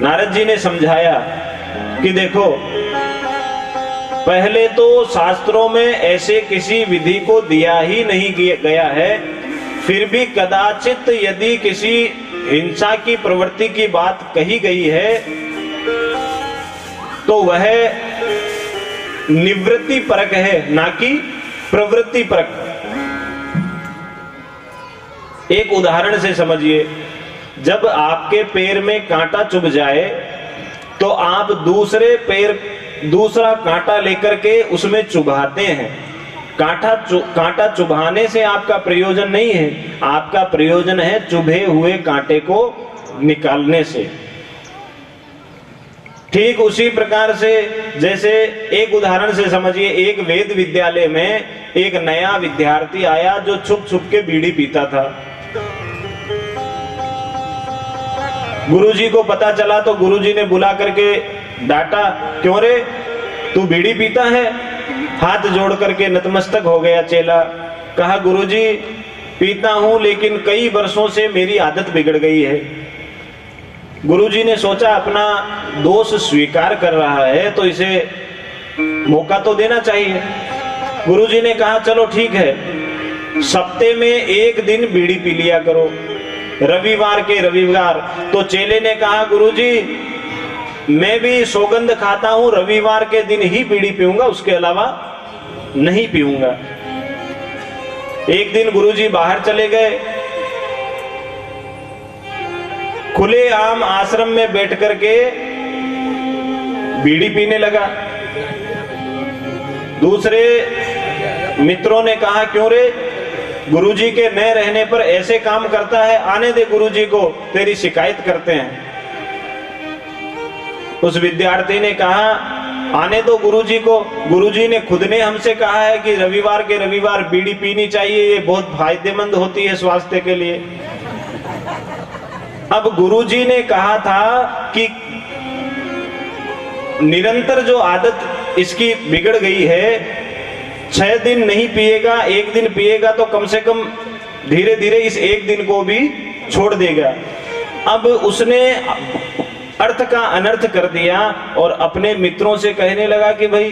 नारद जी ने समझाया कि देखो, पहले तो शास्त्रों में ऐसे किसी विधि को दिया ही नहीं गया है, फिर भी कदाचित यदि किसी हिंसा की प्रवृत्ति की बात कही गई है तो वह निवृत्ति परक है, ना कि प्रवृत्ति परक। एक उदाहरण से समझिए, जब आपके पैर में कांटा चुभ जाए तो आप दूसरा कांटा लेकर के उसमें चुभाते हैं। कांटा चुभाने से आपका प्रयोजन नहीं है, आपका प्रयोजन है चुभे हुए कांटे को निकालने से। ठीक उसी प्रकार से, जैसे एक उदाहरण से समझिए, एक वेद विद्यालय में एक नया विद्यार्थी आया जो छुप छुप के बीड़ी पीता था। गुरुजी को पता चला तो गुरुजी ने बुला करके डांटा, क्यों रे तू बीड़ी पीता है? हाथ जोड़ करके नतमस्तक हो गया चेला। कहा, गुरुजी पीता हूं लेकिन कई वर्षों से मेरी आदत बिगड़ गई है। गुरुजी ने सोचा अपना दोष स्वीकार कर रहा है तो इसे मौका तो देना चाहिए। गुरुजी ने कहा, चलो ठीक है, सप्ते में एक दिन बीड़ी पी लिया करो, रविवार के रविवार। तो चेले ने कहा, गुरुजी मैं भी सौगंध खाता हूं, रविवार के दिन ही बीड़ी पीऊंगा, उसके अलावा नहीं पीऊंगा। एक दिन गुरुजी बाहर चले गए, खुले आम आश्रम में बैठ करके बीड़ी पीने लगा। दूसरे मित्रों ने कहा, क्यों रे, गुरुजी के न रहने पर ऐसे काम करता है, आने दे गुरुजी को, तेरी शिकायत करते हैं। उस विद्यार्थी ने कहा, आने दो गुरुजी को, गुरुजी ने खुद ने हमसे कहा है कि रविवार के रविवार बीड़ी पीनी चाहिए, ये बहुत फायदेमंद होती है स्वास्थ्य के लिए। अब गुरुजी ने कहा था कि निरंतर जो आदत इसकी बिगड़ गई है, 6 दिन नहीं पिएगा, एक दिन पिएगा तो कम से कम धीरे धीरे इस एक दिन को भी छोड़ देगा। अब उसने अर्थ का अनर्थ कर दिया और अपने मित्रों से कहने लगा कि भाई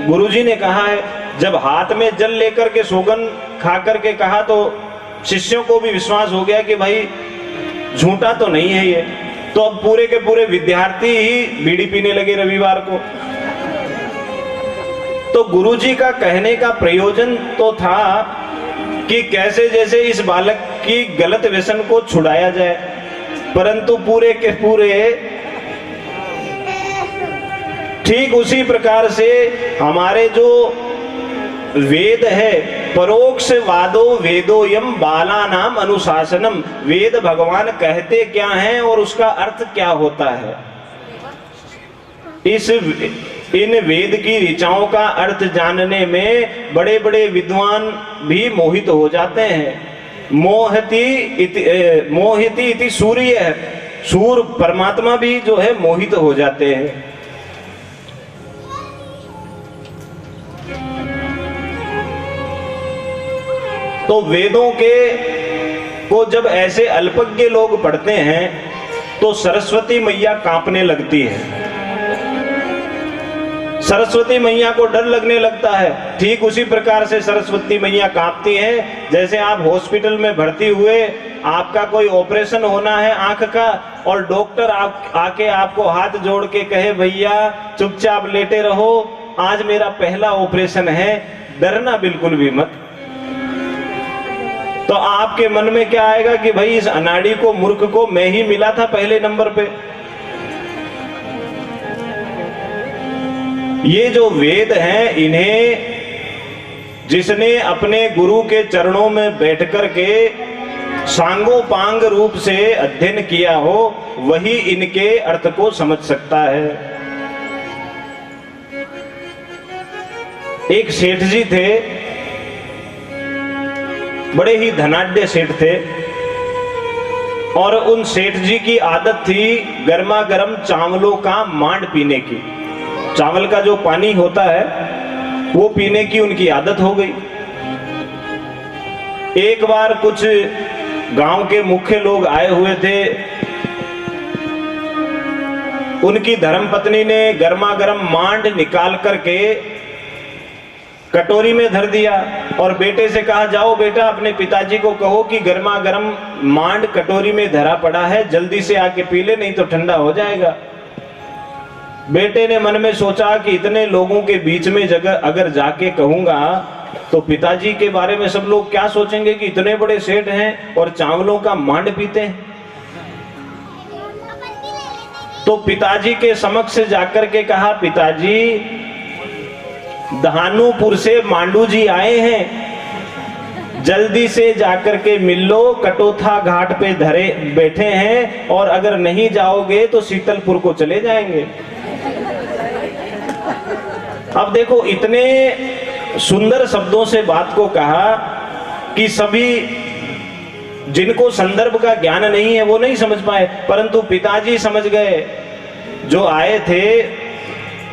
गुरुजी ने कहा है। जब हाथ में जल लेकर के सौगंध खा करके कहा तो शिष्यों को भी विश्वास हो गया कि भाई झूठा तो नहीं है ये। तो अब पूरे के पूरे विद्यार्थी ही बीड़ी पीने लगे रविवार को। तो गुरुजी का कहने का प्रयोजन तो था कि कैसे जैसे इस बालक की गलत व्यसन को छुड़ाया जाए, परंतु पूरे के पूरे ठीक उसी प्रकार से हमारे जो वेद है, परोक्ष वादो वेदोयम बालानाम अनुशासनम, वेद भगवान कहते क्या हैं और उसका अर्थ क्या होता है। इन वेद की ऋचाओं का अर्थ जानने में बड़े बड़े विद्वान भी मोहित हो जाते हैं। मोहिती इति सूर्य, सूर्य परमात्मा भी जो है मोहित हो जाते हैं। तो वेदों को जब ऐसे अल्पज्ञ लोग पढ़ते हैं तो सरस्वती मैया कांपने लगती है, सरस्वती मैया को डर लगने लगता है। ठीक उसी प्रकार से सरस्वती मैया कांपती है। जैसे आप हॉस्पिटल में भर्ती हुए, आपका कोई ऑपरेशन होना है आंख का, और डॉक्टर आके आपको हाथ जोड़ के कहे, भैया चुपचाप लेटे रहो, आज मेरा पहला ऑपरेशन है, डरना बिल्कुल भी मत। तो आपके मन में क्या आएगा कि भाई इस अनाड़ी को, मूर्ख को मैं ही मिला था पहले नंबर पे। ये जो वेद हैं, इन्हें जिसने अपने गुरु के चरणों में बैठ कर के सांगोपांग रूप से अध्ययन किया हो, वही इनके अर्थ को समझ सकता है। एक सेठ जी थे, बड़े ही धनाढ्य सेठ थे, और उन सेठ जी की आदत थी गर्मा गर्म चावलों का मांड पीने की। चावल का जो पानी होता है वो पीने की उनकी आदत हो गई। एक बार कुछ गांव के मुख्य लोग आए हुए थे, उनकी धर्मपत्नी ने गर्मा गर्म मांड निकाल करके कटोरी में धर दिया और बेटे से कहा, जाओ बेटा अपने पिताजी को कहो कि गर्मा गर्म मांड कटोरी में धरा पड़ा है, जल्दी से आके पी ले, नहीं तो ठंडा हो जाएगा। बेटे ने मन में सोचा कि इतने लोगों के बीच में जगह अगर जाके कहूंगा तो पिताजी के बारे में सब लोग क्या सोचेंगे कि इतने बड़े सेठ हैं और चावलों का मांड पीते हैं। तो पिताजी के समक्ष जाकर के कहा, पिताजी धानुपुर से मांडू जी आए हैं, जल्दी से जाकर के मिल लो, कटोथा घाट पे धरे बैठे हैं और अगर नहीं जाओगे तो शीतलपुर को चले जाएंगे। अब देखो, इतने सुंदर शब्दों से बात को कहा कि सभी जिनको संदर्भ का ज्ञान नहीं है वो नहीं समझ पाए, परंतु पिताजी समझ गए। जो आए थे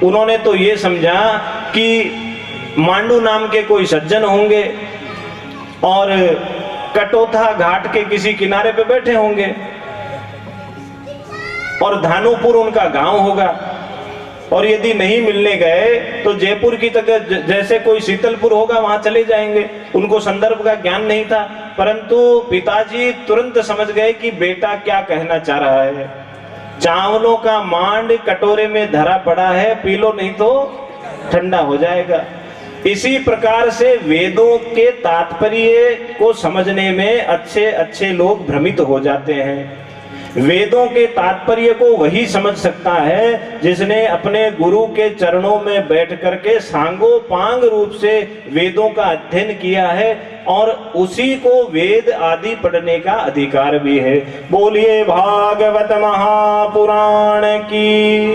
उन्होंने तो ये समझा कि मांडू नाम के कोई सज्जन होंगे और कटोथा घाट के किसी किनारे पे बैठे होंगे और धानुपुर उनका गांव होगा, और यदि नहीं मिलने गए तो जयपुर की तरह जैसे कोई शीतलपुर होगा वहां चले जाएंगे। उनको संदर्भ का ज्ञान नहीं था, परंतु पिताजी तुरंत समझ गए कि बेटा क्या कहना चाह रहा है। चावलों का मांड कटोरे में धरा पड़ा है, पी लो नहीं तो ठंडा हो जाएगा। इसी प्रकार से वेदों के तात्पर्य को समझने में अच्छे अच्छे लोग भ्रमित हो जाते हैं। वेदों के तात्पर्य को वही समझ सकता है जिसने अपने गुरु के चरणों में बैठ करके सांगोपांग रूप से वेदों का अध्ययन किया है, और उसी को वेद आदि पढ़ने का अधिकार भी है। बोलिए भागवत महापुराण की।